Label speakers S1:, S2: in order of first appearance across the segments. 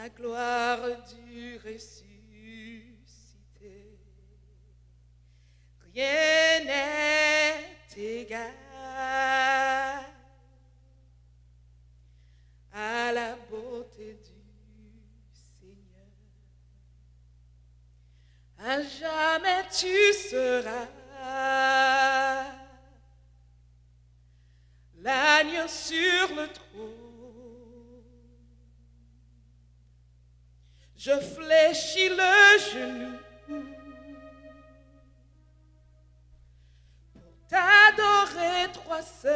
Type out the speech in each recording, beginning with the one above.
S1: La gloire du ressuscité. Rien n'est égal à la beauté du Seigneur. À jamais tu seras l'agneau sur le trône. Je fléchis le genou pour t'adorer, toi seul.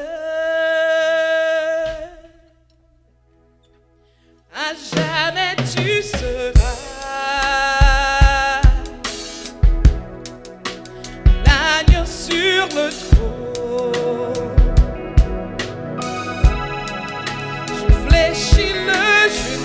S1: À jamais tu seras l'agneau sur le trône. Je fléchis le genou.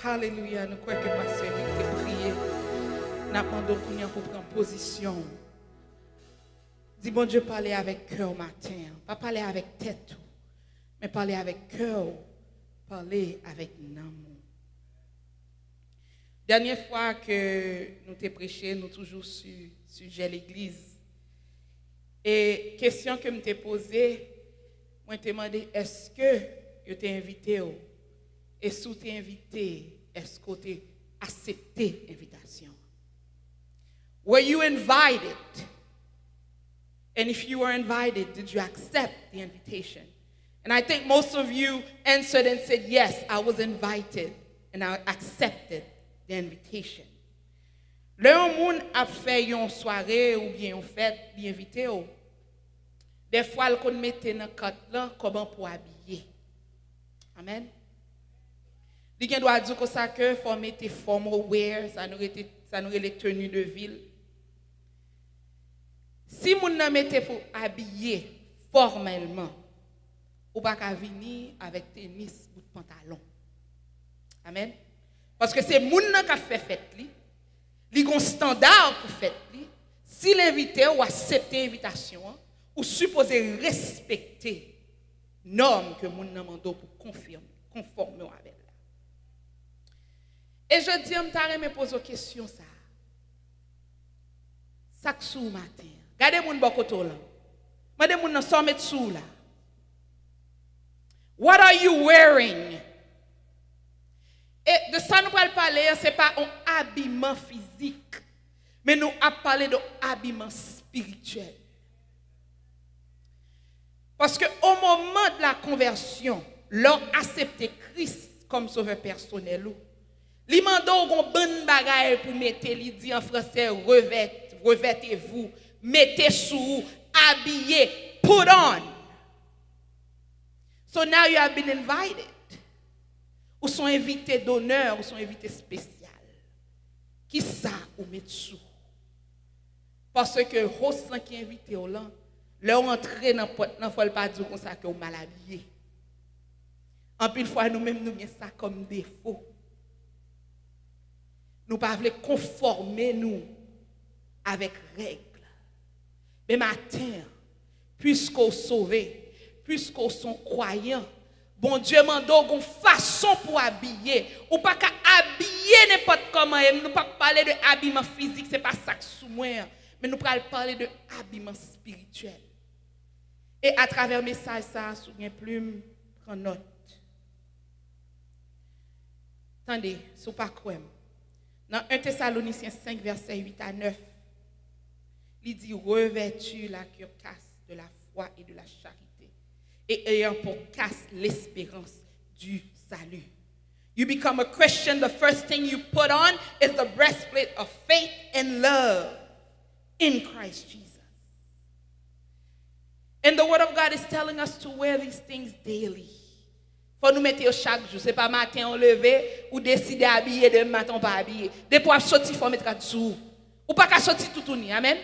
S1: Alléluia, nous croyons que pasteur a prié. Nous demandons pour prendre position. Dis bon Dieu, parler avec cœur matin. Pas parler avec tête, mais parler avec cœur. Parler avec amour. Dernière fois que nous t'ai prêché, nous toujours sur le sujet de l'église. Et question que je t'ai posée, moi t'ai demandé, est-ce que je t'ai invité? Et si tu t'es invité, est-ce que tu as accepté l'invitation? Were you invited? And if you were invited, did you accept the invitation? And I think most of you answered and said, yes, I was invited and I accepted the invitation. Le monde a fait une soirée ou bien une fête, bien invité. Des fois, il mettait dans le cadre comment pour habiller. Amen. Il doit dire que ça que faut mettre formal wear, ça nous les tenues de ville. Si vous ne mettez pour habiller formellement, ou pas qu'à venir avec tennis ou pantalon. Amen. Parce que c'est moun qui a fait fête li. Li gon standard pour fête li. Si l'invité ou accepte l'invitation, ou supposé respecter normes que moun nan mando pour conformer avec. Et je dis, je me pose une question ça. Sak sou matin. Gardez moun bokoto là. Mande moun nan so met sou là. What are you wearing? Et de ça nous allons parler, ce n'est pas un habillement physique, mais nous allons parler de habillement spirituel. Parce qu'au moment de la conversion, l'on accepté Christ comme sauveur personnel. Li mando gon bonne bagaille pour mettre, li dit en français, revêtez-vous, mettez sous, habillez, put on. So now you have been invited. Ou sont invités d'honneur, ou sont invités spécial. Qui ça ou met sous? Parce que host qui invité au là, leur entrer dans porte nan faut pas dire comme ça que mal habillé. En pile fois nous-mêmes nous bien ça comme défaut. Nous pas voulons conformer nous avec règles. Mais matin, puisqu'on sauvé, puisqu'on sont croyants, bon Dieu m'a donné une façon pour habiller. Ou pas qu'à habiller n'importe comment. Nous pas parler de habillement physique, c'est pas ça que sous moi. Mais nous allons parler de habillement spirituel. Et à travers le message, ça, souviens plume, prends note. Attendez, ce n'est pas quoi. Dans 1 Thessaloniciens 5, verset 8 à 9, il dit, revêtu la cuirasse de la foi et de la charité, et ayant pour casque l'espérance du salut. You become a Christian, the first thing you put on is the breastplate of faith and love in Christ Jesus. And the word of God is telling us to wear these things daily. Faut nous mettre chaque jour. C'est pas matin on lever ou décider habiller demain matin pas habiller. Des pour sortir faut mettre dessous. Ou pas qu'à sortir tout tourner. Amen.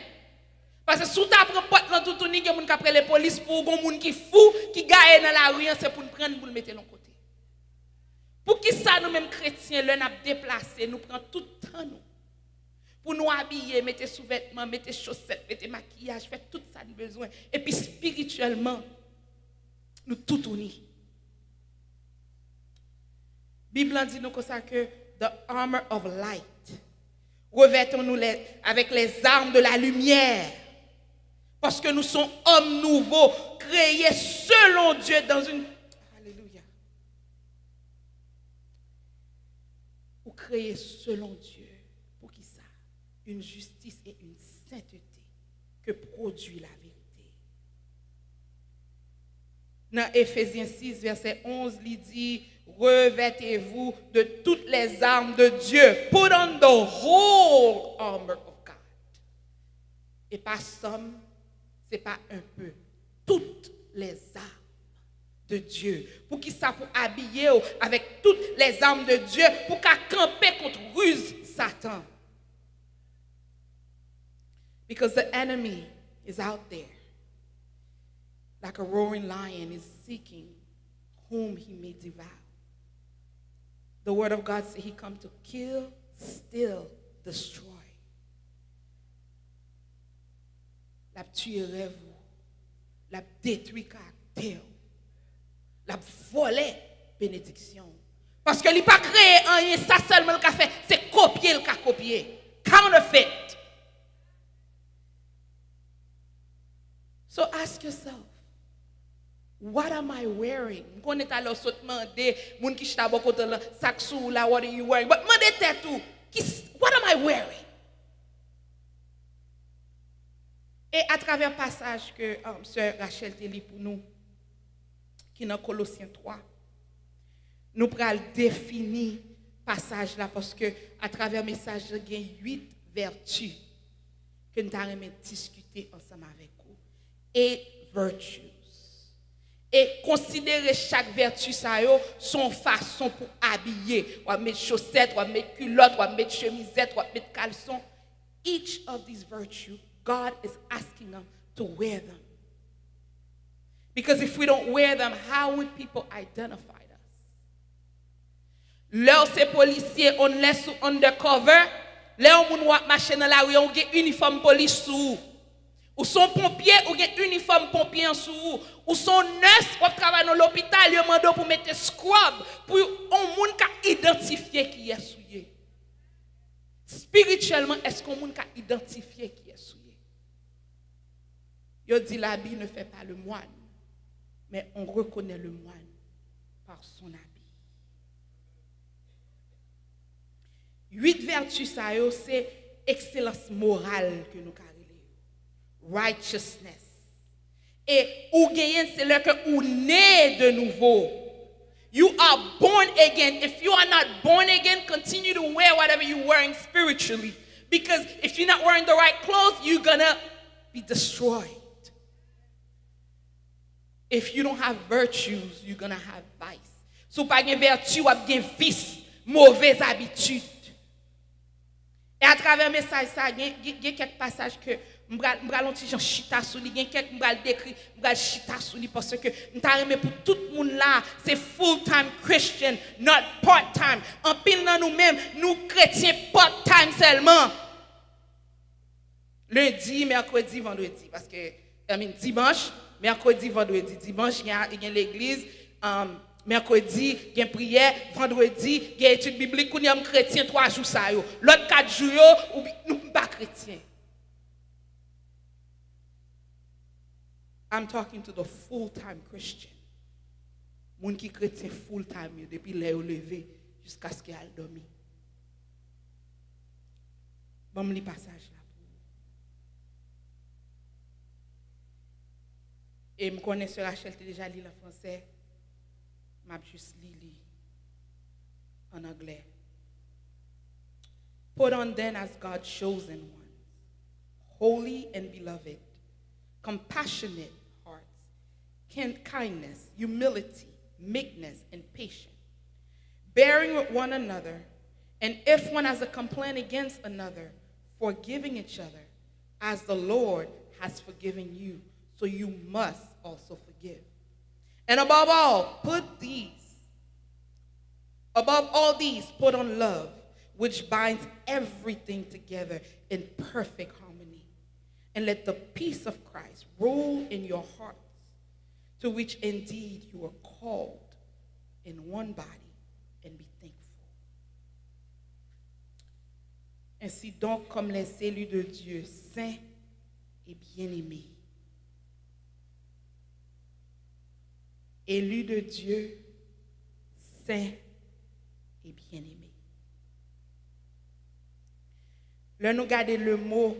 S1: Parce que sous ta prend porte dans tout tourner, il y a moun qui après les police pour gon moun qui fou qui gagne dans la rue, c'est pour nous prendre pour le mettre de l'autre côté. Pour qui ça nous même chrétiens là n'a déplacer, nous prend tout le temps nous. Pour nous habiller, mettre sous-vêtements, mettre chaussettes, mettre maquillage, faire tout ça nous besoin. Et puis spirituellement, nous tout unis. La Bible dit nous comme ça que the armor of light. Revêtons-nous avec les armes de la lumière. Parce que nous sommes hommes nouveaux, créés selon Dieu dans une... Alléluia. Ou créés selon Dieu. Pour qui ça? Une justice et une sainteté que produit la vérité. Dans Éphésiens 6, verset 11, il dit... Revêtez-vous de toutes les armes de Dieu. Put on the whole armor of God. Et pas somme, c'est pas un peu. Toutes les armes de Dieu. Pour qu'il ça pour habiller avec toutes les armes de Dieu pour qu'à camper contre ruse Satan. Because the enemy is out there. Like a roaring lion is seeking whom he may devour. The word of God says he come to kill, steal, destroy. La tuer rêve, la détruire caractère, la voler bénédiction. Parce que il pas créé rien, ça seulement le qu'a fait, c'est copier le qu'a copié. Counterfeit. So ask yourself, what am I wearing? Qu'on est allé au demander, moun qui chita beaucoup de sac sous là, what are you wearing? But demandez tête tout, what am I wearing? Et à travers le passage que sœur Rachel te lit pour nous, qui est dans Colossiens 3, nous prenons définir passage là parce que à travers le message, il y a 8 vertus que nous allons discuter ensemble avec vous. 8 virtues. Et considérer chaque vertu ça son façon pour habiller, ou mettre chaussettes, ou mettre culottes, ou mettre chemisette, ou mettre caleçon. Each of these virtues, God is asking them to wear them. Because if we don't wear them, how would people identify us? Là ces policiers on laisse undercover, là on marcher dans la rue on a uniforme police sous. Ou son pompier ou un uniforme pompier en sous ou son nurse ou travaille dans l'hôpital il mando pour mettre scrub pour on monde ka identifier qui est souillé. Spirituellement est-ce qu'on monde ka identifier qui est souillé? Yo dit l'habit ne fait pas le moine mais on reconnaît le moine par son habit. 8 vertus ça yo c'est excellence morale que nous righteousness. Et ou gagne c'est là que ou né de nouveau. You are born again. If you are not born again, continue to wear whatever you're wearing spiritually. Because if you're not wearing the right clothes, you're gonna be destroyed. If you don't have virtues, you're gonna have vice. So pas de vertu ou bien vice, mauvaise habitude. Et à travers le message, il y a quelques passages que je vais chita sur lui, il y a quelques je décrit, je vais chita sur lui parce que je pour tout le monde là, c'est full-time Christian, not part-time. En pile dans nous-mêmes, nous chrétiens part-time seulement. Lundi, mercredi, vendredi. Parce que dimanche, mercredi, vendredi. Dimanche, il y a l'église. Mercredi, il y a prière. Vendredi, il y a étude biblique. Nous sommes chrétiens 3 jours. L'autre 4 jours, nous ne sommes pas chrétiens. I'm talking to the full-time Christian. Moun qui chrétien full-time, depuis les levé jusqu'à ce qu'il a dormi. Bon, je lis passage là. Et je connais ce Rachel, tu déjà lu le français. Je vais juste lire en anglais. Put on then as God's chosen ones, holy and beloved, compassionate hearts, kindness, humility, meekness, and patience, bearing with one another, and if one has a complaint against another, forgiving each other, as the Lord has forgiven you. So you must also forgive. And above all these, put on love, which binds everything together in perfect harmony. And let the peace of Christ rule in your hearts, to which indeed you are called in one body, and be thankful. Ainsi donc, comme les élus de Dieu, saints et bien-aimés, élus de Dieu, saints et bien-aimés. Là, nous gardons le mot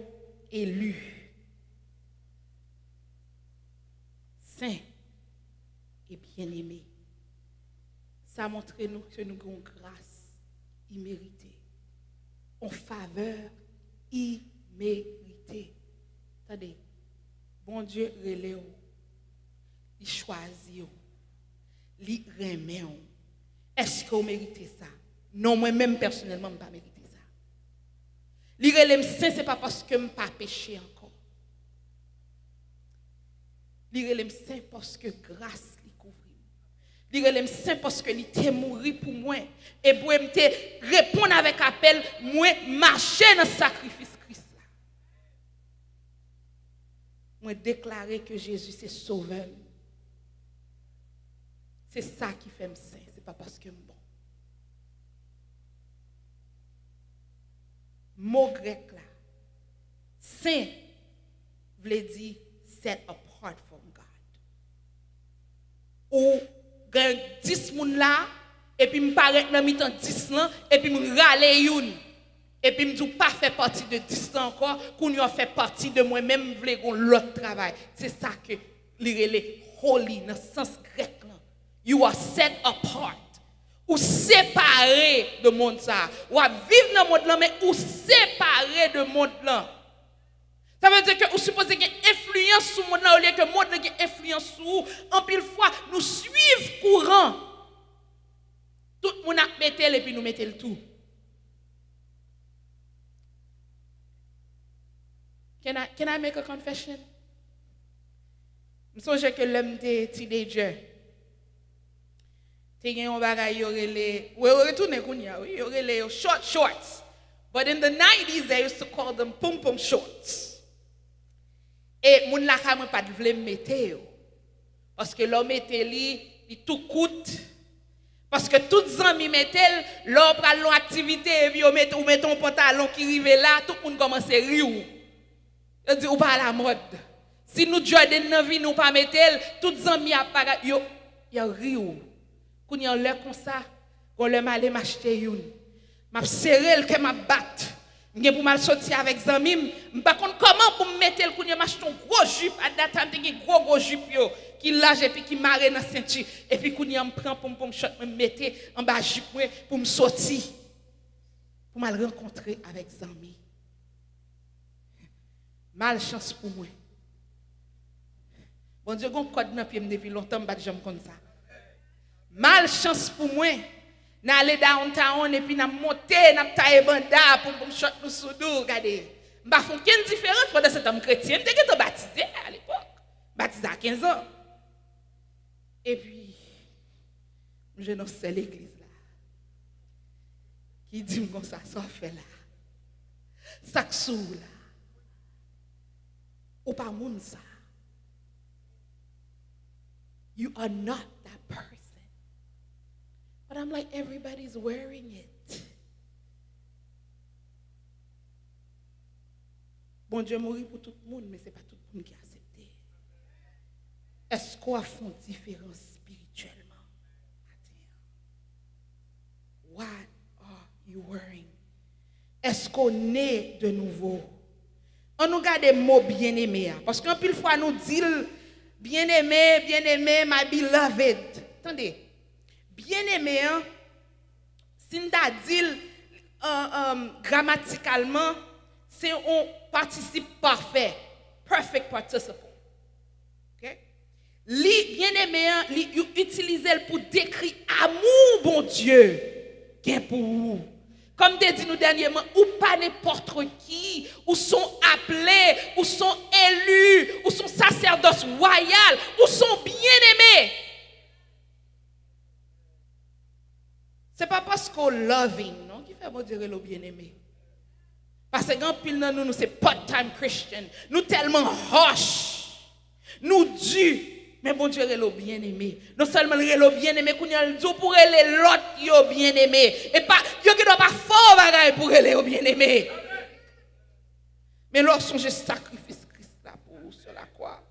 S1: élu. Saint et bien-aimé. Ça montre nous que nous avons grâce imméritée. En faveur imméritée. Attendez, bon Dieu relève, il choisit, il remet. Est-ce que vous méritez ça? Non, moi-même personnellement, je ne pas mériter ça. Il relève saint, ce n'est pas parce que je n'ai pas péché encore. Il relève saint parce que grâce lui couvre. Il relève saint parce que il était mort pour moi. Et pour me répondre avec appel, moi marcher dans le sacrifice Christ là. Moi déclarer que Jésus c'est sauveur. C'est ça qui fait me saint, c'est pas parce que je suis bon. Mot grec là, saint veut dire set apart from God. Ou gagne 10 moun là et puis me paraît dans mi-temps 10 là et puis me râler une et puis me dit pas fait partie de 10 là encore qu'on y a fait partie de moi-même vle gon l'autre travail. C'est ça que les holy dans le sens grec là. You are set apart. Ou séparé de monde ça. Ou à vivre dans le monde là mais ou séparé de monde là. Ça veut dire que vous supposez qu'il y a une influence sur le monde là au lieu que le monde ait une influence sur vous. En pile fois, nous suivons courant. Tout le monde a mis et puis nous mettons le tout. Can I make a confession? Je me souviens que l'homme était teenager. Il y a un bagage, il y aurait les short shorts. But in the 90s, they used to call them pom-pom shorts. Et moun la ka mwen pa vle mette yo. Parce que l'homme était li tout coûte. Parce que tout zami mettel, l'homme pral l'on activité et puis ou met un pantalon qui rive là, tout le monde commence à rire. On dit ou pas la mode. Si nous Jordan nan vi nous pas mettel, tout zami a pas yo rire. Quand y a l'air comme ça, on le mal m'acheter une. M'a serré le que m'a battre. M'gè pour mal sortir avec zamim, par contre comment pour me mettre le kounya m'acheter un gros jupe à date t'ai gros jupe yo qui large et puis qui marre dans ceinture et puis kounya me prend pom shot me mettre en bas jupe pour me sortir pour mal rencontrer avec zami. Malchance pour moi. Bon Dieu gon code dans pied depuis longtemps m'pas jamais comme ça. Malchance pour moi. N'a aller downtown et puis n'a monter, n'a tailler banda pour me shot nous soudou, regardez. M'pa font quelle différence pendant cet homme chrétien, m'était que baptisé à l'époque. Baptisé à 15 ans. Et puis je dans cette église là. Qui dit comme ça fait là. Ça sou là. Ou pas moun ça. You are not that person. But I'm like, everybody's wearing it. Bon Dieu mourit pour tout le monde, mais ce n'est pas tout le monde qui a accepté. Est-ce qu'on a fait une différence spirituellement? What are you wearing? Est-ce qu'on est de nouveau? On nous garde des mots bien-aimés. Parce qu'un pile fois nous dit bien-aimé, my beloved. Attendez. Bien-aimé, si nous dit grammaticalement, c'est un participe parfait. Perfect participle. Okay? Bien-aimé, utiliser pour décrire amour, bon Dieu, qui est pour vous. Comme te dit nous dernièrement, ou pas n'importe qui, ou sont appelés, ou sont élus, ou sont sacerdoce royal, ou sont bien-aimés. Ce n'est pas parce qu'on loving, non, qui fait bon Dieu le bien-aimé. Parce que quand pile dans nous, c'est part-time Christian. Nous tellement roches, nous durs. Mais bon Dieu, le bien-aimé. Non seulement le bien-aimé, qu'on a le dit pour l'autre qui est bien-aimé. Et pas, yo qui doit pas fort bagaille pour le bien-aimé. Mais lorsque je sacrifice Christ là pour vous sur la croix.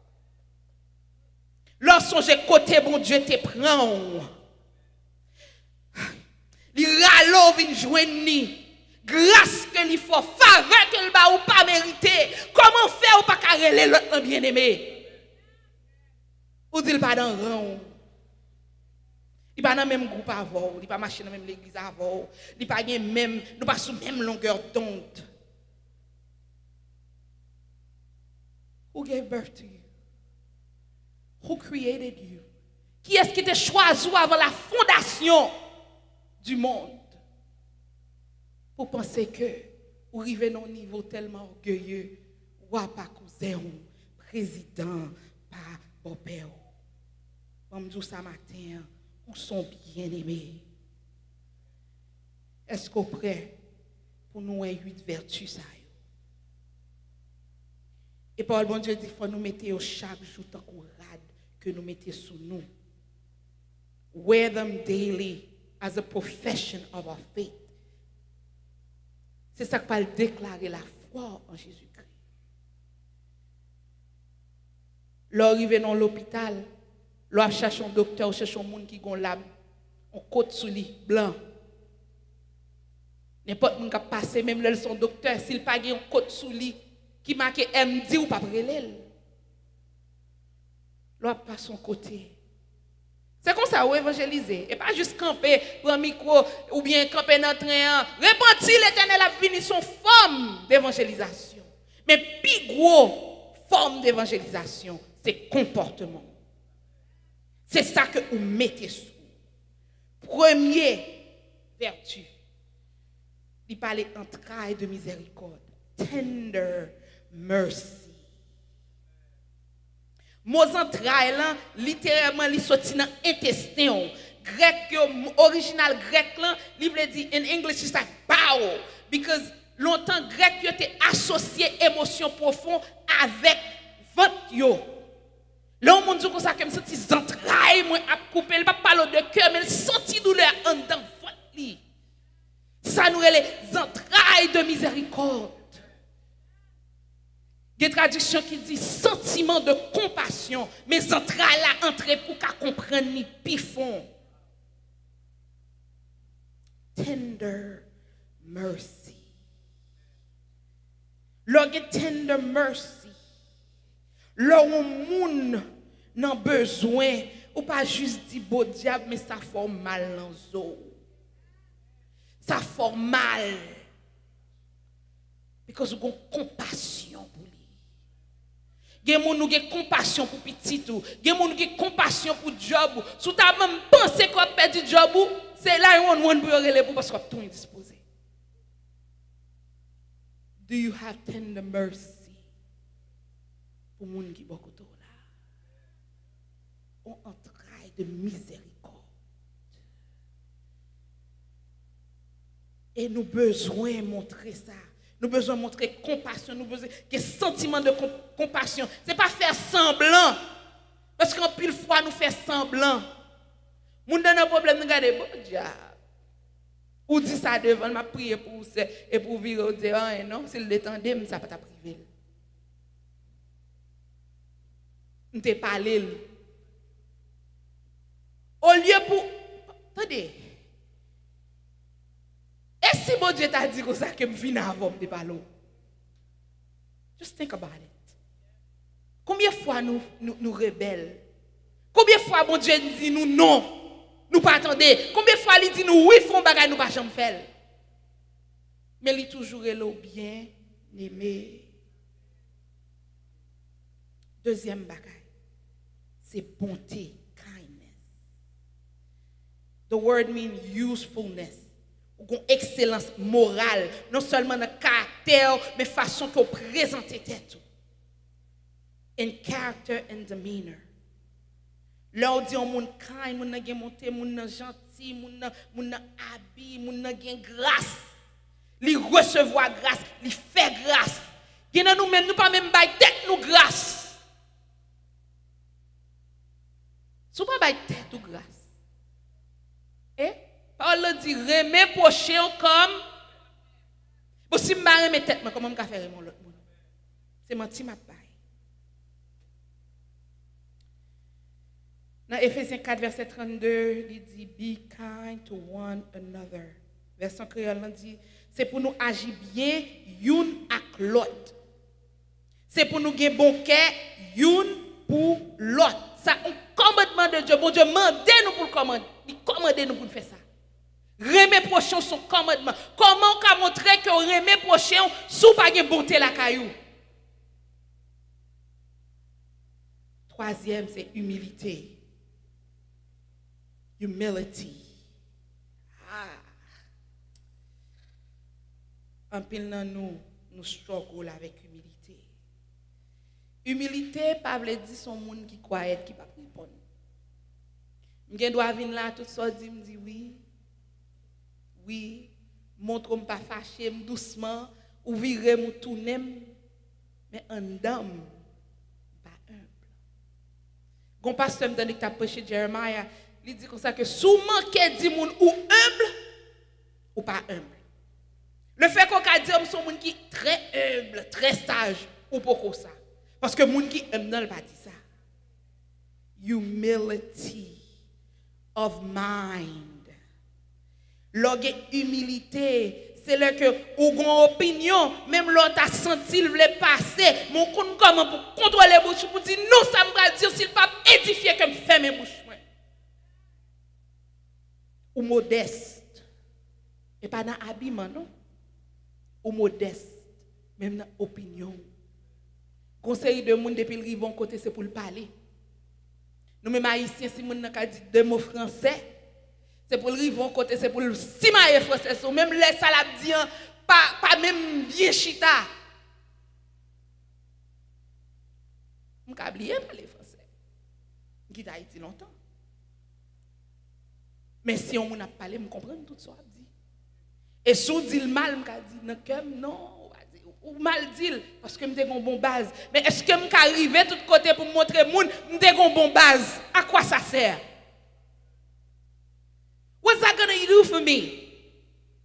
S1: Lorsque je côté bon Dieu te prend. Li ralo vin joindre grâce que li faut faveur que le ba ou pas mérité. Comment faire ou pas carrer l'autre bien-aimé? Ou dit pas dans rang. Il pas dans même groupe avant, il pas marcher dans même l'église avant, il pas même nous pas sous même longueur d'onde. Who gave birth to you? Who created you? Qui est-ce qui t'a choisi avant la fondation du monde? Pour penser que vous arrivez à un niveau tellement orgueilleux, ou pas cousin, président, pas beau-père. Comme dit ça matin, où sont bien-aimés? Est-ce qu'on est prêt pour nous avoir 8 vertus? Et Paul, bon Dieu dit, il faut nous mettre chaque jour tant qu'on rade que nous mettons sous nous. Wear them daily as a profession of our faith. C'est ça que Paul déclarer la foi en Jésus-Christ. L'arrivée dans l'hôpital, l'on cherche un docteur, on cherche un monde qui a l'âme, on côte sous lui, blanc. N'importe qui a passé, même le son docteur, s'il n'a pas un côte sous lui, qui marque MD ou pas prélève. L'on passe son côté. C'est comme ça, ou évangéliser. Et pas juste camper, prendre micro, ou bien camper dans le train. Repentir l'Éternel a fini son forme d'évangélisation. Mais plus gros forme d'évangélisation, c'est comportement. C'est ça que vous mettez sous. Première vertu. Il parlait d'entrailles de miséricorde. Tender mercy. Mot entrailles là, littéralement, li sorti dans intestin. Grec, original grec là, il veut dire in English it's like bowel, because longtemps grec était associé émotion profonde avec ventre yo. Là on dit comme ça que me senti entrailles moi a couper, il pas parler de cœur mais senti douleur en dedans ventre li. Ça nous les entrailles de miséricorde. Des traductions qui disent sentiment de compassion, mais entrailles là entrer pour qu'à comprendre ni pifon. Tender mercy. Lorsque tender mercy, lorsque moun n'a besoin, ou pas juste dire beau diable, mais ça fait mal dans zo. Ça fait mal. Parce qu'on a compassion pour lui. Gen moun nou gen compassion pour petit ou, gen moun nou gen compassion pour job. Sou ta même pensé qu'on perdu job ou, c'est là où on peut aller pour parce que tout est disposé. Do you have tender mercy pour les gens qui sont beaucoup là? On entraille de miséricorde. Et nous besoin de montrer ça. Nous besoin de montrer compassion. Nous besoin de sentiment de compassion. Ce n'est pas faire semblant. Parce qu'en pile fois, nous faisons semblant. Nous avons un problème, nous regardons, bon diable. Ou dit ça devant, m'a prié pour ça et pour virer au dire ah non, s'il l'étendait, ça pas t'a privé. Nous t'ai parlé. Au lieu pour attendez. Et si mon Dieu t'a dit comme ça que me viens avant de parler. Just think about it. Combien de fois nous rebelles? Combien de fois mon Dieu dit nous non? Nous pas attendre. Combien de fois il dit nous oui, font bagay nous pas jamais faire. Mais il toujours est là bien aimé. Deuxième bagay, c'est bonté, kindness. The word means usefulness. Ou excellence morale, non seulement dans le caractère, mais façon que vous présentez tête. In character and demeanor. Là, on dit on moun kind, moun nan gen monté, moun nan gentil, moun nan habi, moun nan gen grâce. Li recevoir grâce, li fait grâce. Gen nan nous même nous pas même bay tête nous grâce. Sou pas bay tête ou grâce. Eh? Parole dit remet prochain comme bon si m'a remet tête comment me faire mon l'autre monde. C'est menti m'a bay. Dans Ephésiens 4, verset 32, il dit be kind to one another. Version créole dit c'est pour nous agir bien une avec l'autre. C'est pour nous gagner bon cœur une pour l'autre. Ça un commandement de Dieu. Bon Dieu mandez nous pour le commander. Il commandez nous pour faire ça. Remet prochain son commandement. Comment on peut montrer que remet prochain sous pas de bonté la caillou? Troisième, c'est humilité. Humility. En pile dans nous struggle avec humilité. Humilité, pas veut dire son monde qui croit qui pas répondre. M'gen doit venir là tout ça dit me dit oui. Oui, montre-moi pas fâché doucement ou virer mon tourner mais en dame pas humble. Gon pasteur me donne que t'a prêché Jeremiah, il dit comme ça que sous manquer dit moun ou humble ou pas humble. Le fait qu'on a dit son monde qui très humble, très sage ou pas comme ça. Parce que moun qui humble non pas dit ça. Humility of mind. L'orgue humilité, c'est là que ou gon opinion, même l'autre a senti il voulait passer, mon compte comment pour contrôler bouche pour dire non ça me va dire s'il pas édifier que me fermer bouche. Ou modeste. Et pas dans habillement non. Ou modeste, même dans opinion. Conseil de monde depuis le rivon côté c'est pour le parler. Nous même haïtiens si monde n'a dit deux mots français, c'est pour le rivon côté c'est pour le simailler français, même les salabdiens pas même bien chita. On a oublié parler français. Qui t'a Haïti longtemps. Mais si on n'a pas parlé, on comprend tout ça dit. Et si on dit le mal, on dit non, ou mal dit parce que je une bonne base. Mais est-ce que je arrivé tout côté pour montrer moun je une bonne base? À quoi ça sert? What's that going to do for me?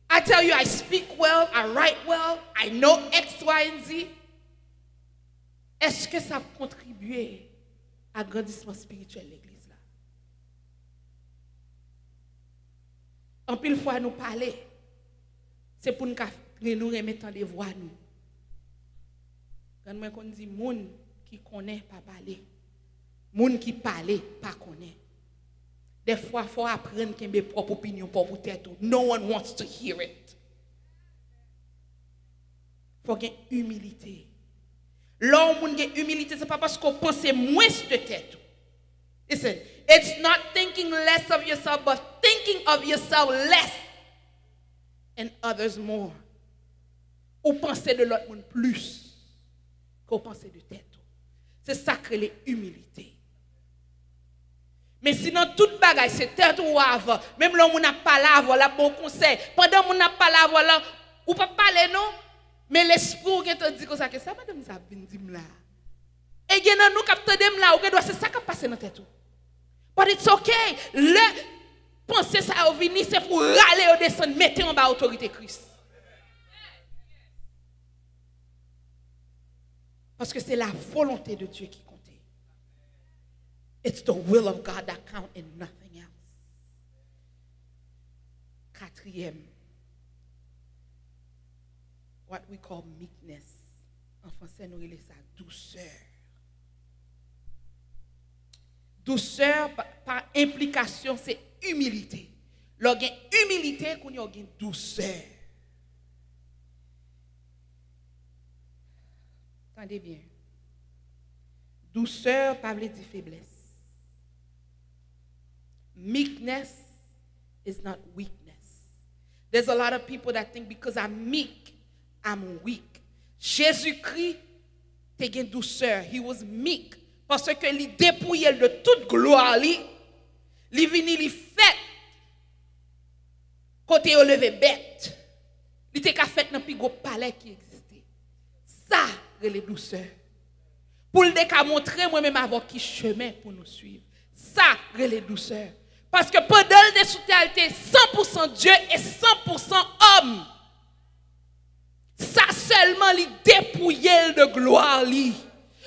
S1: I tell you I speak well, I write well, I know X, Y, and Z. Est-ce que ça a contribué à l'agrandissement spirituel de l'église là? En pile fois nous parler, c'est pour nous remettre des voix nous. Quand moi qu'on dit moun qui connaît pas parler, moun qui parle pas connaît. Des fois faut apprendre qu'il y a propre opinion pour tête. No one wants to hear it. Faut qu'il y ait humilité. L'homme qui a humilité, c'est pas parce qu'on pense moins de tête. Listen, it's not thinking less of yourself, but thinking of yourself less and others more. Ou penser de l'autre monde plus qu'au penser de tête. C'est ça que l'humilité. Mais sinon, toute bagaille, c'est tête ou avant. Même là, on n'a pas là, voilà, bon conseil. Pendant qu'on n'a pas là, voilà, ou pas parler, non? Mais l'esprit, qui te dit que ça, madame, ça vient dire là. Et il y a nous qui attendons là, c'est ça qui passe dans la tête. But it's okay. Le penser ça au venir, c'est pour râler au descendre, mettez en bas autorité Christ. Parce que c'est la volonté de Dieu qui compte. It's the will of God that counts and nothing else. Quatrième, what we call meekness. En français, nous appelons ça douceur. Douceur, par implication, c'est humilité. Lorsqu'il y a humilité, il y a douceur. Attendez bien. Douceur, pas veut dire faiblesse. Meekness is not weakness. There's a lot of people that think because I'm meek, I'm weak. Jésus-Christ était douceur. He was meek. Parce que il dépouillait de toute gloire. Il vini, il fait. Côté au levé bête. Il était qu'à fait dans plus gros palais qui existait. Ça, c'est la douceur. Pour le déca montrer moi-même avoir qui chemin pour nous suivre. Ça, c'est la douceur. Parce que pendant le sous-terre, 100% Dieu et 100% homme. Ça seulement lui dépouillait de gloire.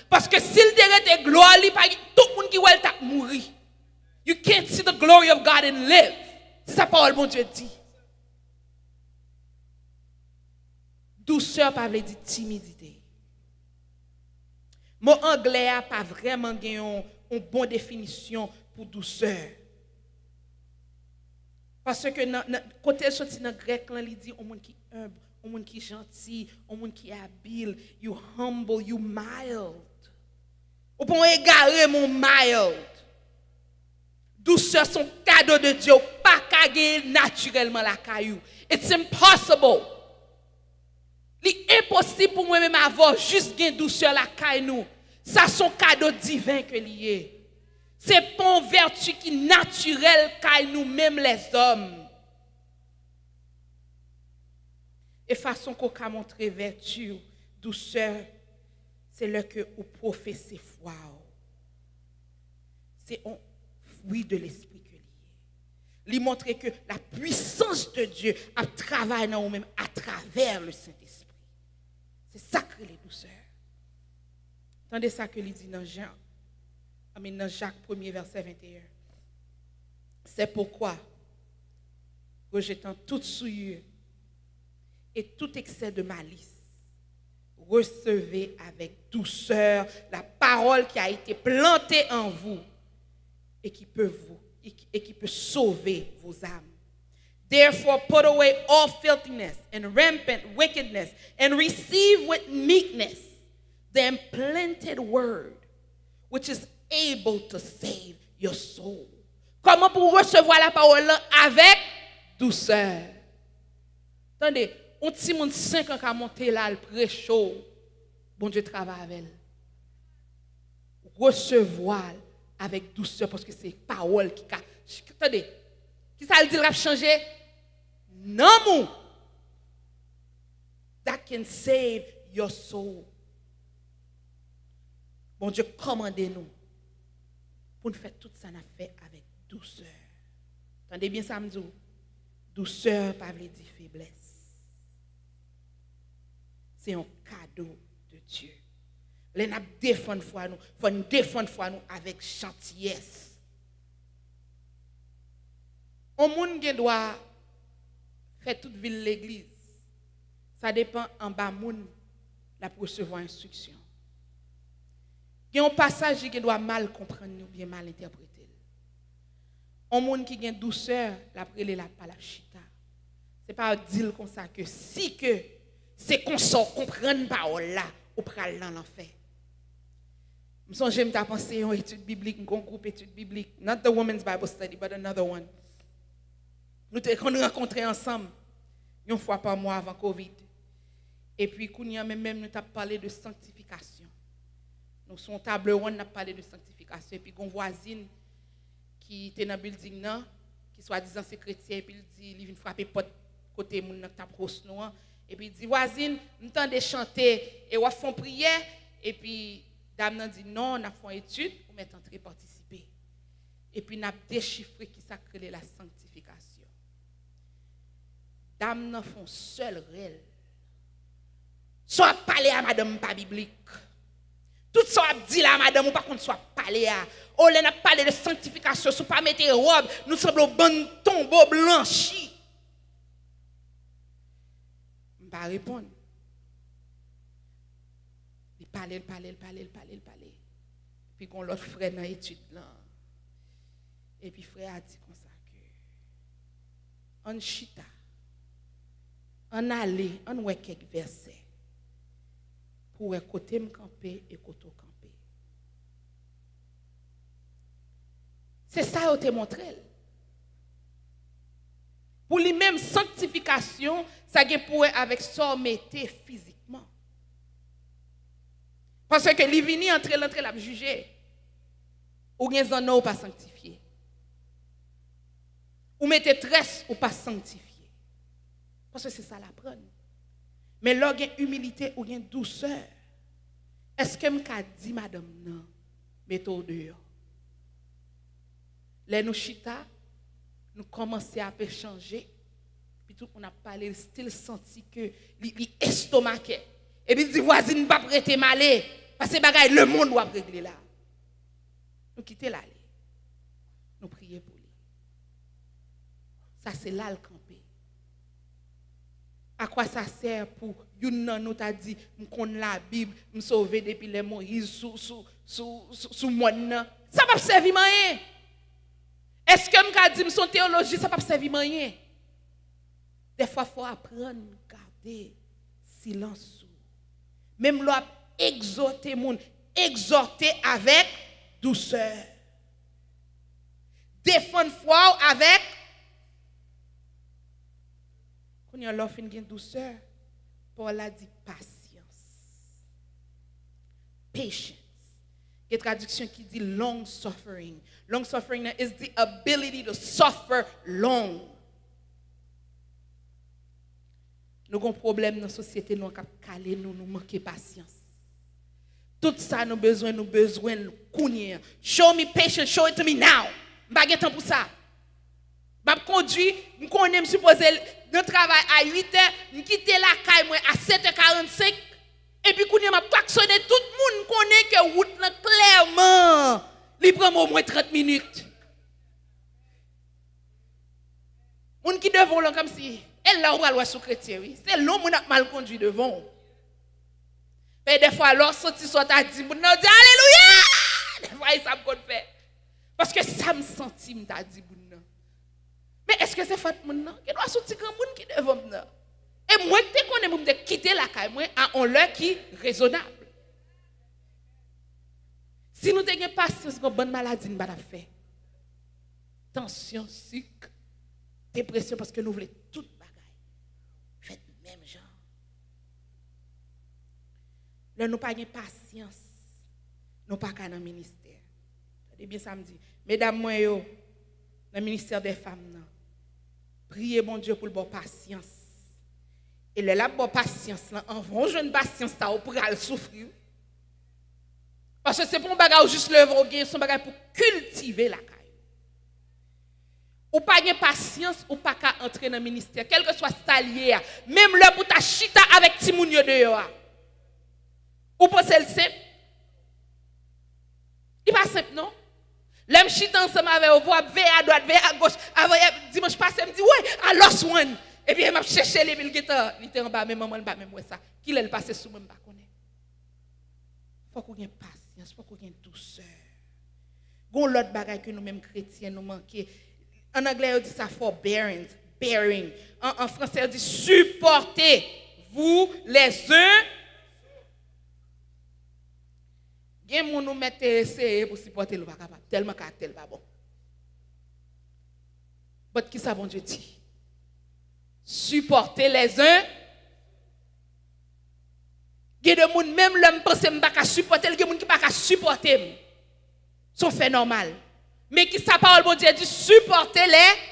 S1: Parce que s'il était gloire, tout le monde qui va mourir. You can't see the glory of God and live. C'est ça parole bon Dieu dit. Douceur pas veut dire timidité. Mon anglais n'a pas vraiment une bonne définition pour douceur. Parce que côté sorti dans grec, il dit au monde qui humble, au monde qui gentil, au monde qui habile, you humble, you mild. Ou pour égarer mon mild. Douceur son cadeau de Dieu, pas qu'à naturellement la caillou. It's impossible. C'est impossible pour moi-même avoir juste gain douceur la caillou. Ça son cadeau divin que lié. C'est pas une vertu qui naturelle qu'à nous-mêmes les hommes. Et façon qu'on a montré vertu, douceur, c'est là que vous professez foi. C'est un fruit de l'esprit que lié. Lui montrer que la puissance de Dieu a travaillé dans nous-mêmes à travers le Saint-Esprit. C'est sacré les douceurs. Attendez ça que lui dit dans Jacques 1er verset 21. C'est pourquoi, rejetant toute souillure et tout excès de malice, recevez avec douceur la parole qui a été plantée en vous et qui peut sauver vos âmes. Therefore, put away all filthiness and rampant wickedness and receive with meekness the implanted word, which is able to save your soul. Comment pour recevoir la parole avec douceur? Attendez, on petit monde 5 ans qui a monté là, le pré-chaud. Bon Dieu travaille avec elle. Recevoir avec douceur parce que c'est parole qui a. Attendez, qui ça veut dire a changer? Non, that can save your soul. Bon Dieu, commandez-nous pour nous faire tout ça, nous fait avec douceur. Entendez bien ça, me dit? Douceur, pas veut dire faiblesse. C'est un cadeau de Dieu. Les n'a défendre foi nous, faut nous défendre foi nous avec gentillesse. Un monde qui doit faire toute ville l'église. Ça dépend en bas monde la recevoir instruction. Il y a un passage qui doit mal comprendre ou bien mal interpréter. Un monde qui a douceur, la prélé la palachita. C'est pas dire comme ça que si que c'est qu'on sort comprendre parole là, ou pral dans l'enfer. Je songe me penser à une étude biblique, un groupe étude biblique, not the women's Bible study, but another one. Nous avons rencontré ensemble une fois par mois avant Covid. Et puis, nous avons parlé de sanctification. Nous sommes table ronde, nous avons parlé de sanctification. Et puis, une voisine qui était dans le building, qui soi-disant c'est chrétien, et puis il dit, il vient frapper porte côté moun nan tap rosse noir. Et puis il dit, voisine, nous t'entendons chanter, et on fait prière. Et puis, dame nan dit, non, on a fait une étude pour mettre entrer participer. Et puis, on a déchiffré qui s'appelle la sanctification. Dame nan font seul réel. Soit parler à madame pas biblique. Tout ça a dit là, madame, ou pas qu'on soit parlé à. On a parlé de sanctification, si pas mettre robe, nous sommes bon tombeau blanchi. Je ne vais pas répondre. Il parlait. Puis qu'on l'autre frère dans l'étude là. Et puis frère a dit comme ça que on chita, on allait, on ouais quelques versets. Pour côté me camper et côté camper. C'est ça que te montré. Pour lui-même sanctification, ça qui pourrait avec ça mettre physiquement. Parce que lui vini entrer l'entrée la juger. Ou bien en ou pas sanctifié. Ou mettez tresse ou pas sanctifié. Parce que c'est ça la prendre. Mais là, il y a humilité ou il y a douceur. Est-ce que je dit, madame, non, mettez-vous dehors? Là, nous chita, nous commençons à échanger. Puis tout le monde a parlé, style senti que l'estomac. Et puis il dit, voisine, ne pas prêter malé. Parce que le monde doit régler là. Nous quittons là. Nous prions pour lui. Ça, c'est là le camper. À quoi ça sert pour nous t'a dit me connaît la Bible me sauver depuis les Moïse sous moi ça pas servir rien. Est-ce que me dit me son théologie ça pas servir rien. Des fois faut apprendre garder silence. Même là exhorter monde, exhorter avec douceur. Défendre foi avec quand il y a l'offre une douceur, Paul a dit patience. Patience. Il y a une traduction qui dit long suffering. Long suffering is the ability to suffer long. Nous avons un problème dans la société, nous avons calé, nous manquons de patience. Tout ça, nous besoin de courir. Show me patience, show it to me now. Je n'ai pas de temps pour ça. Je conduis, je suis supposé de travail à 8h, je quitte la caille à 7h45. Et puis, je m'a klaxonné, tout le monde connaît que route clairement, il prend au moins 30 minutes. Les gens qui devant là comme si, elle là, on va sous chrétien, oui. C'est l'homme qui a mal conduit devant. Et des fois, alors, sorti soit à 10, on dit Alléluia! Des fois, ça me fait. Parce que ça me sentit, je t'a dit, mais est-ce que c'est fait maintenant? Qui doit sortir comme monde qui devant maintenant? Et moi, dès qu'on est quitter la caille, moi, à un l'heure qui est raisonnable. Si nous avons patience, une bonne maladie, nous allons faire. Tension, sucre, dépression, parce que nous voulons tout bagaille. Faites même genre. Là, nous n'avons pas patience. Nous n'avons pas dans le ministère. C'est bien ça me dit. Mesdames, moi, dans le ministère des femmes, priez mon Dieu pour le bon patience. Et le la bonne patience, en vont jeune patience, ça pour le souffrir. Parce que c'est pour un bagage juste le voguer, c'est un bagage pour cultiver la caille. Ou pas de patience, ou pas qu'à entrer dans le ministère, quel que soit ça lié, même là pour ta chita avec Timounio dehors. Ou pensez le simple? Il pas simple, non? L'homme chita ensemble avec vous, veille à droite, veille à gauche. Dimanche passé, me dit, ouais, à Lost One. Et puis, il m'a cherché les mille guitares. Il était en bas, même maman, même ça. Qui l'a passé sous moi, je ne connais pas. Il faut qu'on ait patience, il faut qu'on ait douceur. Il y a l'autre bagage que nous-mêmes chrétiens nous manquons. En anglais, on dit ça forbearance, bearing. En français, on dit supportez-vous les uns. Gen moun nous mette essayer pour supporter le pas capable tellement caractère pas bon. But qui ça bon Dieu dit? Supporter les uns. Gen de moun même l'homme pense m'pa ka supporter, gen moun qui pas ka supporter. Son fait normal. Mais qui sa parole bon Dieu dit supporter les.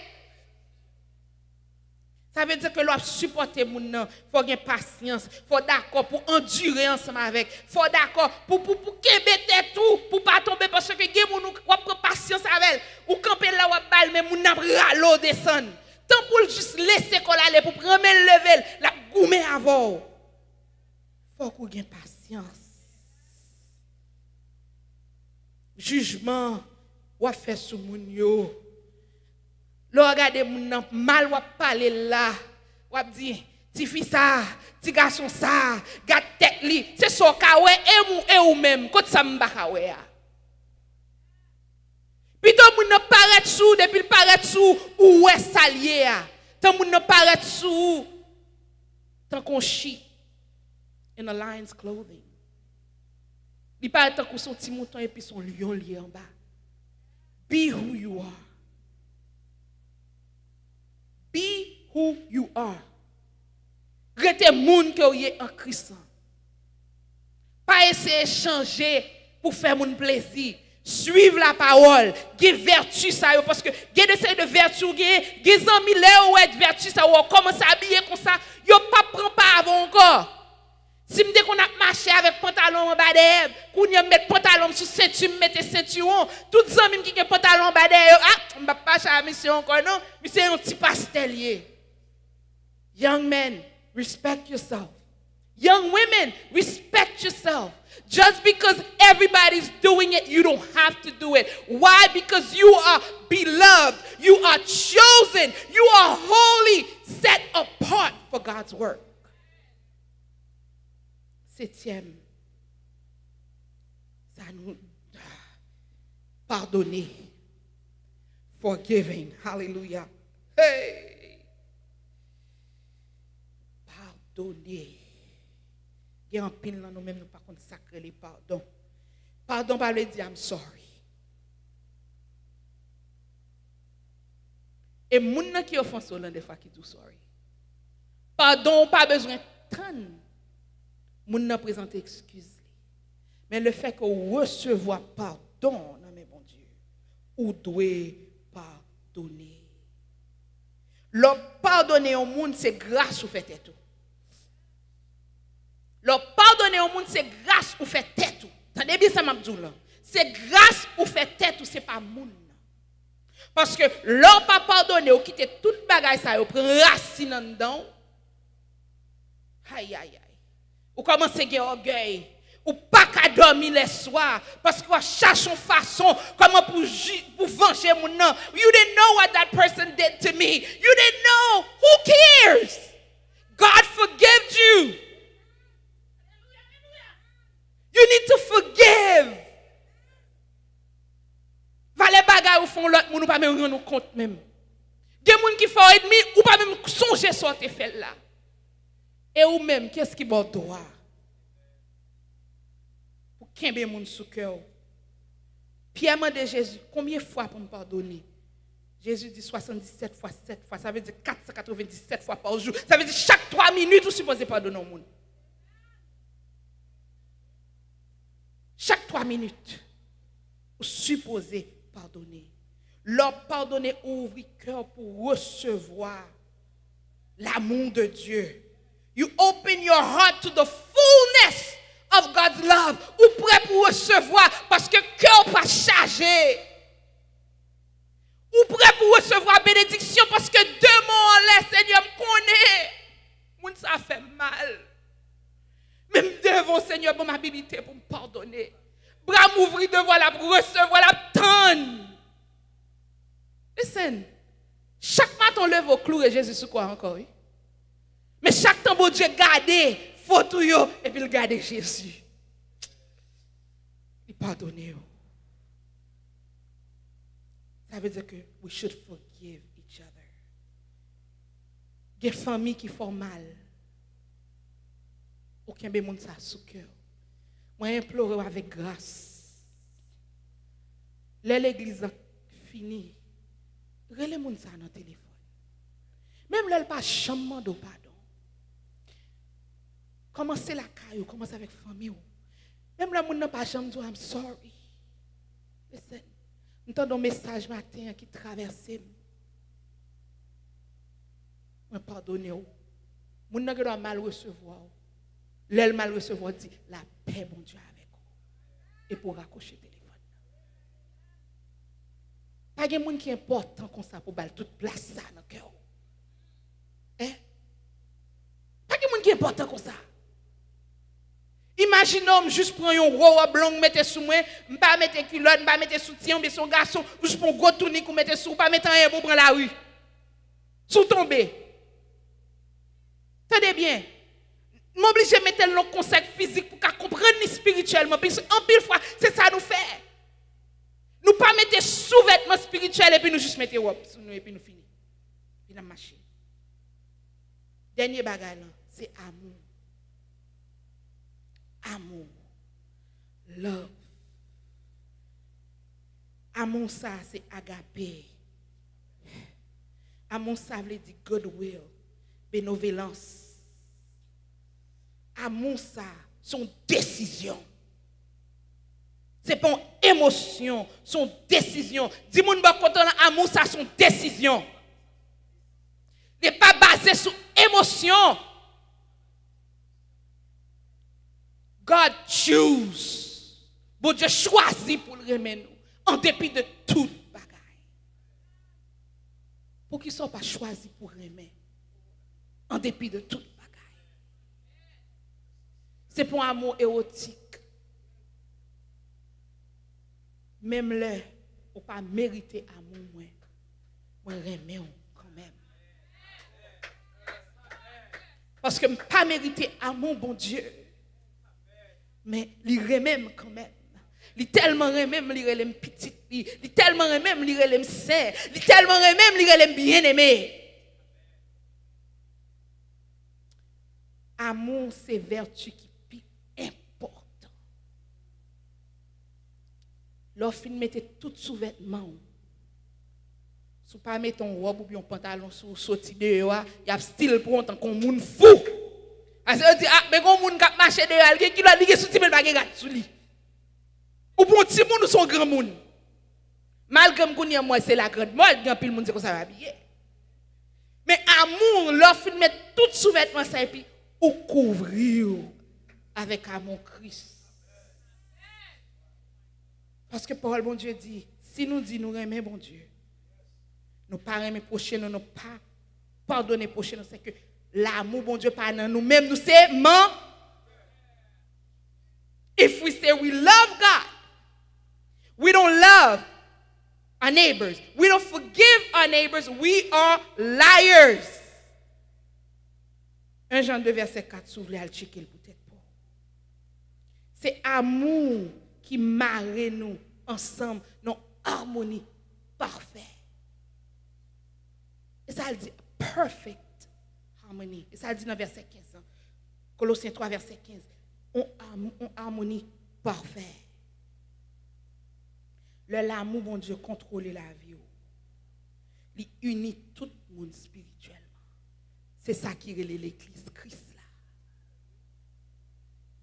S1: Ça veut dire que l'on supporter moun nan, faut avoir patience, faut d'accord pour endurer ensemble avec, faut d'accord pour kébete tout, pour pas tomber parce que gen moun ou prend patience avec, ou camper là ou bal mais moun n'a ralo descendre. Tant pour juste laisser qu'on aller pour prendre le level, la goumer avant. Faut qu'on ait patience. Jugement ou fait sous moun yo. Lo regardez moun mal ou parler là, ou dit ti fi ça, ti garçon ça, gade tête li, c'est so ka wè et ou même, kote ça m'ba ka wè a. Plutôt moun nan paraît sou depuis il paraît sou ou wè salier a. Tant moun nan paraît sou tant qu'on chi in a lion's clothing. Il paraît tant qu'on son petit mouton et puis son lion li en bas. Be who you are. Be who you are. Rete moun que vous êtes en Christ. Pas essayer de changer pour faire mon plaisir. Suivre la parole. Give vertu ça parce que gen essayer de vertu gen amis là ou être vertu ça ou commence à habiller comme ça, yo pas prend pas avant encore. Si me dit qu'on a marché avec pantalon en bas d'herbe, qu'on y a mettre pantalon sous ceinture, mettre ceinturon, toutes les amis qui ont pantalon en bas d'herbe, on va pas faire la mission encore non, mais c'est un petit pastelier. Young men, respect yourself. Young women, respect yourself. Just because everybody's doing it, you don't have to do it. Why? Because you are beloved. You are chosen. You are holy, set apart for God's work. Septième, ça nous pardonner. Forgiving. Hallelujah. Hey. Pardonner. Il y a un pin là, nous-mêmes, nous pas consacrer les pardons. Pardon, pas le dire, I'm sorry. Et moun qui offense l'un des fois qui dit sorry. Pardon, pas besoin de tant. Moun n'a présenté excuse. Mais le fait qu'on recevoir pardon, non mais bon Dieu, ou doit pardonner. Le pardonner au monde, c'est grâce ou fait tout. Le pardonner au monde, c'est grâce ou fait tout. Tendez bien ça m'a dit là. C'est grâce ou fait tout, c'est pas monde. Parce que l'on pas pardonner ou quitter toute bagaille ça, ou prend racine en dedans. Aïe aïe aïe. Ou commencez à gagner orgueil. Ou pas qu'à dormir les soirs. Parce qu'on cherche une façon comment pour venger mon nom. You didn't know what that person did to me. You didn't know. Who cares? God forgives you. You need to forgive. Valé bagay ou font l'autre moun ou pas même rendre compte même. Des moun qui font ennemi ou pas même songer sur te fait là. Et ou même, qu'est-ce qui bon droit? Pour qu'un bien moun sous cœur. Pierre m'a dit Jésus, combien de fois pour me pardonner? Jésus dit 77 fois 7 fois, ça veut dire 497 fois par jour. Ça veut dire chaque 3 minutes, vous supposez pardonner au monde. Chaque 3 minutes, vous supposez pardonner. Leur pardonner ouvre le cœur pour recevoir l'amour de Dieu. You open your heart to the fullness of God's love. Ou prêt pour recevoir parce que cœur pas chargé. Ou prêt pour recevoir bénédiction parce que deux mots en l'air, Seigneur me connaît. Moun ça fait mal. Même devant Seigneur pour m'habiliter pour me pardonner. Bras m'ouvrir devant la pour recevoir la tonne. Listen. Chaque matin on lève au clou et Jésus sous quoi encore? Oui? Mais chaque temps, bon Dieu garde, photo yo, et puis il garde Jésus. Il pardonne. Ça veut dire que we should forgive each other. Il y a des familles qui font mal. Aucun monde ça sous cœur. Moi, implore avec grâce. l'église a fini, relais moun ça dans téléphone. Même là, pas chambre de pardon. Commencez la caille, commencez avec famille. Même là, moun n'a pas chambre de I'm sorry. Listen, nous avons un message matin qui traverse. Je pardonne. Moun n'a pas mal recevoir. L'elle mal recevoir dit la paix, bon Dieu, avec vous. Et pour raccrocher le téléphone. Pas de monde qui est important comme ça pour baller toute place ça dans le cœur. Hein? Pas de monde qui est important comme ça. Imaginons juste prendre un robe blanc, mettre sous moi, pas mettre culotte, pas mettre soutien, mais son garçon, juste pour gros tunique ou mettre sous, pas mettre un pour prendre la rue. Sous tomber. Tenez bien. M'oblige à mettre le conseil physique pour qu'on comprenne spirituellement. Parce qu'en pile fois, c'est ça nous fait. Nous pas mettre sous-vêtements spirituels et puis nous juste mettre robe sur nous et puis nous finir. Puis la machine. Dernier bagage, c'est amour. Amour. Love. Amour ça, c'est agapé. Amour ça veut dire goodwill, bénévolence. Amour ça, son décision. C'est pas une émotion, son décision. Dis-moi pas content amour ça, son décision. N'est pas basé sur émotion. God choose. Bon Dieu choisit pour le remettre nous, en dépit de tout bagaille. Pour qu'ils ne soient pas choisis pour remettre, en dépit de tout bagaille. C'est pour un amour érotique. Même là, on pas mériter amour moins. Moi remets quand même. Parce que pas mériter amour bon Dieu. Mais il remet quand même. Il tellement remet, il remet petit, il tellement remet, il remet saint, il tellement remet, il remet bien-aimé. Amour c'est vertu qui lorsqu'il mettait tout sous-vêtement, si pas mettre ton robe ou bien un pantalon sous sorti dehors, il y a style pour tant qu'on moun fou. Parce que dit mais quand moun k'ap marcher dehors, qui l'a dit sous timel bagay gat sous li. Ou pour petit moun ou son grand moun. Malgré que moi c'est la grande mode, grand pile moun c'est comme ça va habiller. Mais amour lorsqu'il met tout sous-vêtement ça et puis ou couvrir avec amour Christ. Parce que parole bon Dieu dit, si nous disons nous aimons bon Dieu, nous pas aimer prochain, nous pas pardonner prochain, c'est que l'amour bon Dieu pas dans nous-mêmes, nous c'est man. If we say we love God, we don't love our neighbors, we don't forgive our neighbors, we are liars. 1 Jean 2 verset 4, si vous voulez aller checker peut-être pas. C'est amour qui marre nous ensemble dans harmonie parfaite. Et ça dit perfect harmony. Et ça dit dans verset 15. Colossiens 3 verset 15. On harmonie parfaite. L'amour bon Dieu contrôle la vie. Il unit tout le monde spirituellement. C'est ça qui relie l'église Christ là.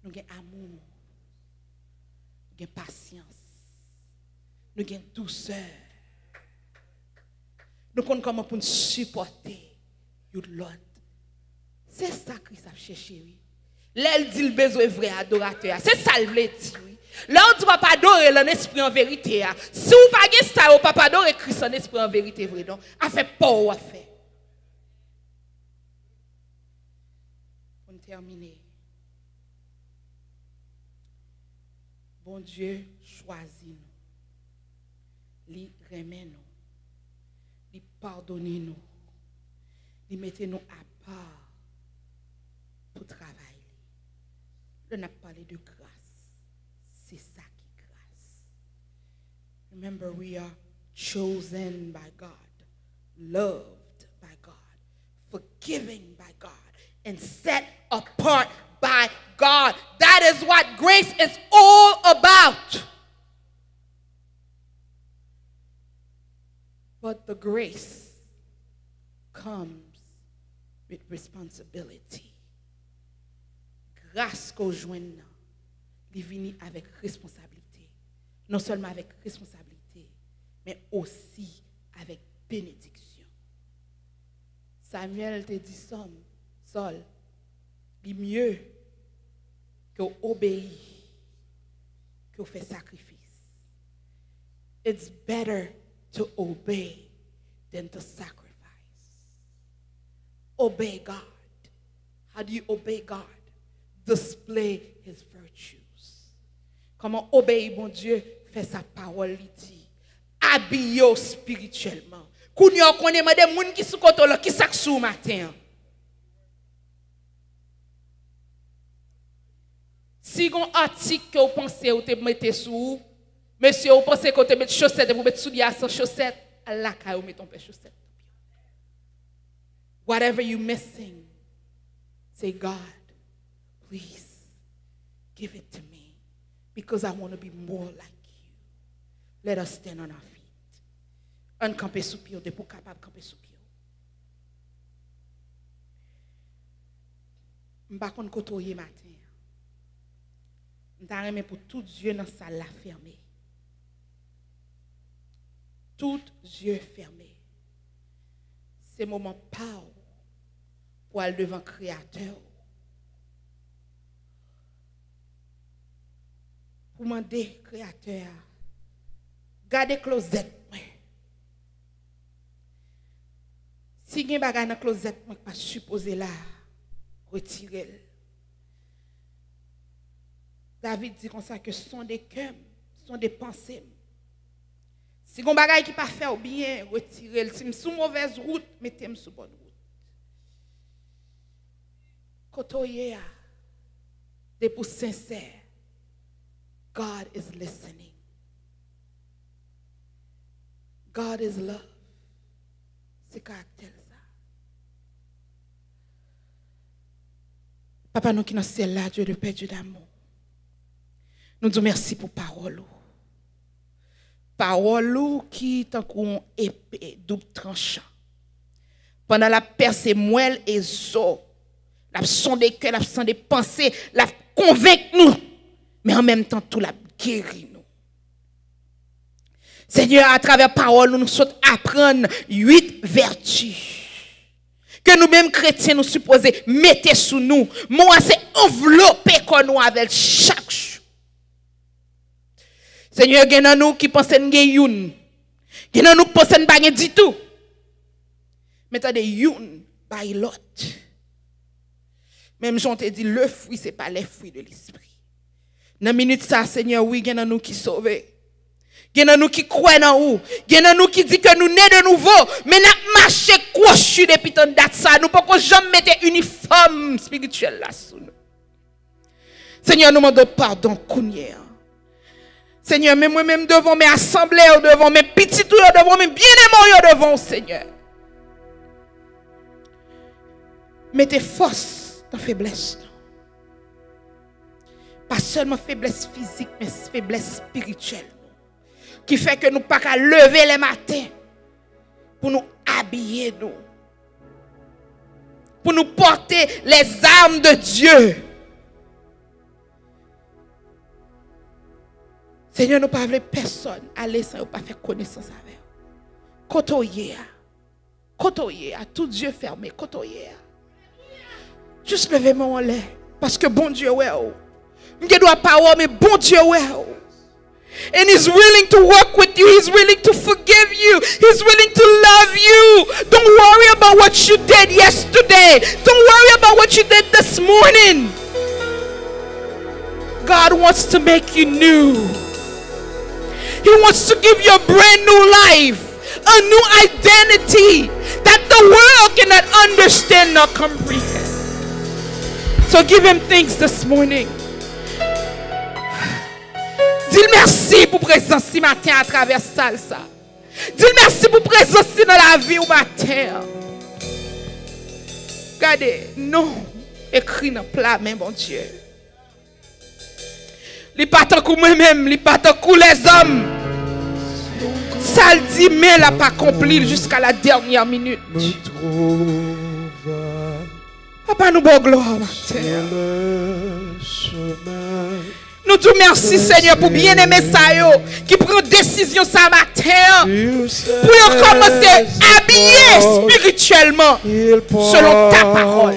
S1: Nous avons amour. Nous avons patience, nous avons douceur. Nous connaissons comment pour nous supporter l'autre. C'est ça que Christ a cherché. L'elle dit le besoin vrai adorateur. C'est ça le veut dire. Là on dit pas adorer l'esprit en vérité. Si vous pas ça, vous pas adorer Christ en esprit en vérité vrai donc a fait pas ou a fait. Pour terminer. Bon Dieu choisit nous. Il remet nous. Il pardonne nous. Il met nous à part pour travailler. On a parlé de grâce. C'est ça qui est grâce. Remember, we are chosen by God, loved by God, forgiven by God, and set apart by God. That is what grace is all about. the grace comes with responsibility. Grâce qu'on joigne, il vient avec responsabilité. Non seulement avec responsabilité, mais aussi avec bénédiction. Samuel te dit, Saul, il est mieux qu'on obéit, qu'on fait sacrifice. It's better to obey than to sacrifice. Obey God. How do you obey God? Display his virtues. Comment obéir mon Dieu? Fait sa parole, il dit. Habillez spirituellement. Kounyo connaît des moun qui sou koto là qui sak sou matin. Si gon article que vous pensez ou te mettez sous, monsieur, vous pensez que vous te mettez chaussettes et vous mettez souliers sans chaussettes, Allah ka ou met ton père chaussettes. Whatever you missing, say God, please give it to me because I want to be more like you. Let us stand on our feet. Un camper sous pied, de pour capable camper sous pied. M'pa konn kotoye matin. M'ta remen pour tout Dieu dans salle la fermé. Tout yeux fermés. C'est moment pas pour aller devant Créateur. Pour demander Créateur, gardez closette. Si vous avez des choses dans la closette, vous ne pas supposé là, retirer. David dit comme ça que ce sont des cœurs, ce sont des pensées. Si vous avez des choses qui ne pas fait bien, retirez. Si vous êtes sur mauvaise route, mettez-moi sur bonne route. Kotoye, des pour sincère, God is listening. God is love. C'est caractère ça. Papa, nous qui nous sommes là, Dieu de paix, Dieu d'amour. Nous disons merci pour parole. Parole qui tant qu'on épée double tranchant. Pendant la percée moelle et zo, la son des cœurs, la son des pensées, la convaincre nous, mais en même temps tout la guérir nous. Seigneur, à travers parole, nous souhaitons apprendre 8 vertus que nous-mêmes chrétiens nous supposons mettre sous nous. Moi, c'est envelopper comme nous avec chaque jour. Seigneur, il y a nous qui pensent que nous avons il y a nous qui pensent que nous n'avons pas du tout. Mais tu as des youn by l'autre. Même j'en te dit, le fruit, ce n'est pas les fruits de l'esprit. Dans la minute ça, Seigneur, oui, il y a nous qui sauvent. Il y a nous qui croient en nous. Il y a nous qui disent que nous sommes de nouveau. Mais nous marchons crochu depuis tant date ça. Nous ne pouvons jamais mettre uniforme spirituel là sous nous. Seigneur, nous demandons pardon, Kounia. Seigneur, même moi-même devant mes assemblées, devant mes petits tours, devant mes bien-aimés, devant Seigneur. Mettez force dans faiblesse. Pas seulement faiblesse physique, mais faiblesse spirituelle. Qui fait que nous ne pouvons pas lever les matins pour nous habiller nous. Pour nous porter les armes de Dieu. Seigneur, nous ne pouvons pas personne aller sans pas faire connaissance avec. Kotoye, à tout Dieu fermé, kotoye. Juste levez-moi en l'air. Parce que bon Dieu, ouais. Je ne dois pas, mais bon Dieu, ouais. And He's willing to work with you. He's willing to forgive you. He's willing to love you. Don't worry about what you did yesterday. Don't worry about what you did this morning. God wants to make you new. He wants to give you a brand new life, a new identity that the world cannot understand nor comprehend. So give Him thanks this morning. Dis merci pour présence ce matin à travers ça. Dis merci pour présence dans la vie au matin. Regardez, non, écrit dans plat, mais bon Dieu. Il n'est pas tant que moi-même, il n'est pas tant que les hommes. ça le dit, mais elle n'a pas accompli jusqu'à la dernière minute. Papa, nous bon gloire matin. Nous te remercions, Seigneur, pour bien aimer ça, qui prend décision ça matin, pour commencer à habiller spirituellement selon ta parole.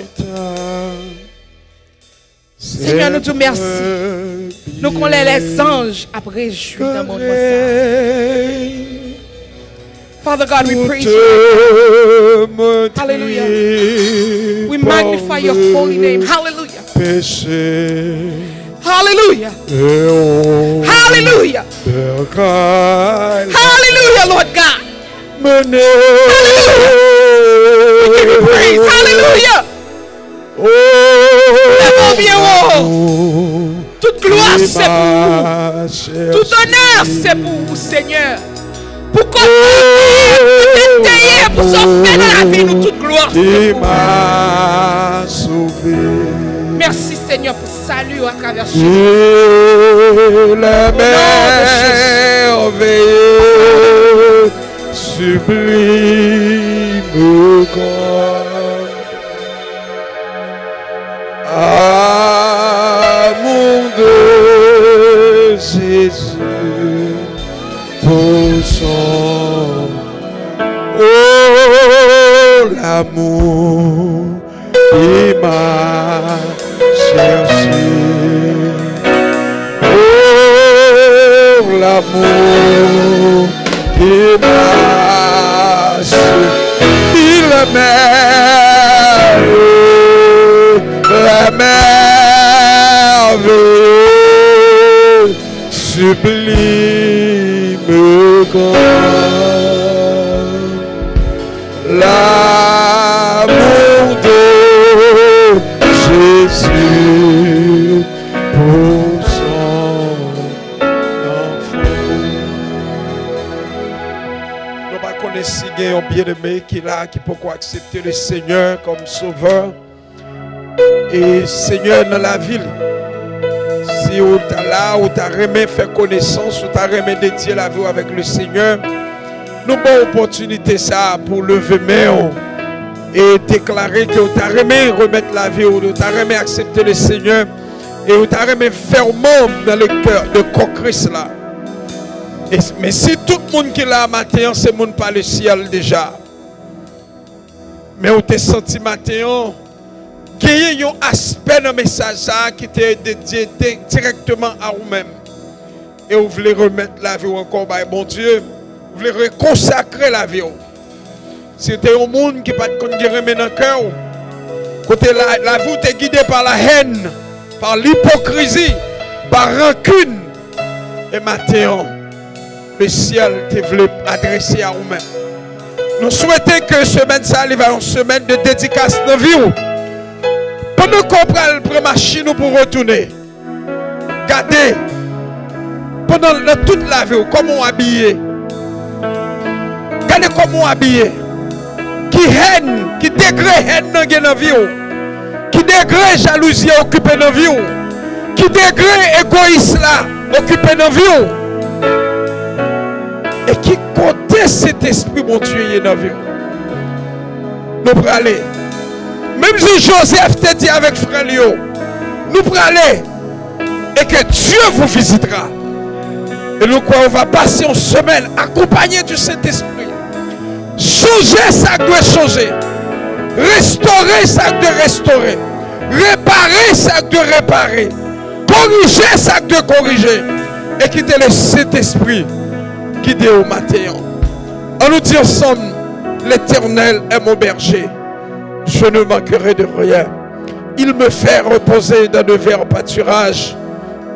S1: Seigneur, nous te remercions. Nous connaissons les anges après réjouir dans mon monde. Father God, we praise you. Hallelujah. We magnify your holy name. Hallelujah. Hallelujah. Hallelujah. Hallelujah, Lord God. Hallelujah. We give you praise. Hallelujah. Toute gloire c'est pour vous. Tout honneur c'est pour vous, Seigneur. Pour qu'on pour sauver dans la vie, nous toute gloire c'est pour vous. Merci Seigneur pour salut à travers Jésus.
S2: La merveille sublime comme amour de Jésus pour son l'amour qui m'a cherché. L'amour qui m'a cherché. La merveille sublime comme l'amour de Jésus pour son enfant. Nous ne connaissons pas un bien-aimé qui est là, qui peut accepter le Seigneur comme sauveur. Et Seigneur dans la ville, si tu as là, ou tu as remis faire connaissance, ou tu as remis dédier la vie avec le Seigneur, nous avons une opportunité ça pour lever main et déclarer que tu as remis remettre la vie, ou tu as remis accepter le Seigneur, et tu as remis faire membre dans le cœur de Christ là. Mais si tout le monde qui est là matin, c'est monde pas le ciel déjà. Mais on t'a senti matin, qu'il y a un aspect dans le message qui est dédié directement à vous-même. Et vous voulez remettre la vie encore, bon Dieu, vous voulez reconsacrer la vie. Si vous êtes un monde qui n'a pas de remettre dans le cœur, côté la vie est guidée par la haine, par l'hypocrisie, par rancune. Et maintenant, le ciel te voulait adresser à vous-même. Nous souhaitons que semaine ça arrive à une semaine de dédicace de vie. Pendant qu'on prend le machine pour retourner, regardez, pendant toute la vie, comment habiller. Regardez comment habiller. Qui haine, qui degré haine dans la vie, qui degré jalousie occupé dans la vie, qui degré égoïsme là occupé dans la vie, et qui côté cet esprit mon Dieu dans la vie. Nous pourrons aller. Même si Joseph te dit avec frère Léo, nous pourrons aller et que Dieu vous visitera. Et nous croyons qu'on va passer une semaine accompagné du Saint-Esprit. Changer ça que doit changer. Restaurer ça que doit restaurer. Réparer ça que doit réparer. Corriger ça que doit corriger. Et quitter le Saint-Esprit qui dit au matin. On nous dit ensemble, l'Éternel est mon berger. Je ne manquerai de rien. Il me fait reposer dans de verts pâturages.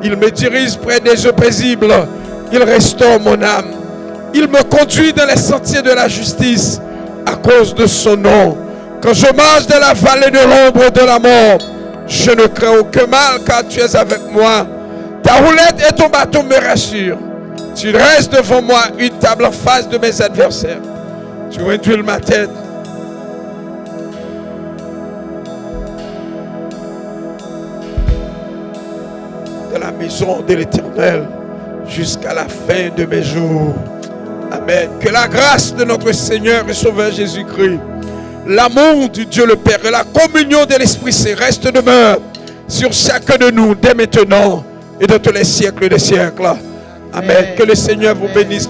S2: Il me dirige près des eaux paisibles. Il restaure mon âme. Il me conduit dans les sentiers de la justice à cause de son nom. Quand je marche dans la vallée de l'ombre de la mort, je ne crains aucun mal car tu es avec moi. Ta roulette et ton bâton me rassurent. Tu restes devant moi une table en face de mes adversaires. Tu réduis ma tête. De la maison de l'Éternel jusqu'à la fin de mes jours. Amen. Que la grâce de notre Seigneur et Sauveur Jésus-Christ, l'amour du Dieu le Père et la communion de l'Esprit Saint reste demeure sur chacun de nous dès maintenant et de tous les siècles des siècles. Amen. Que le Seigneur vous bénisse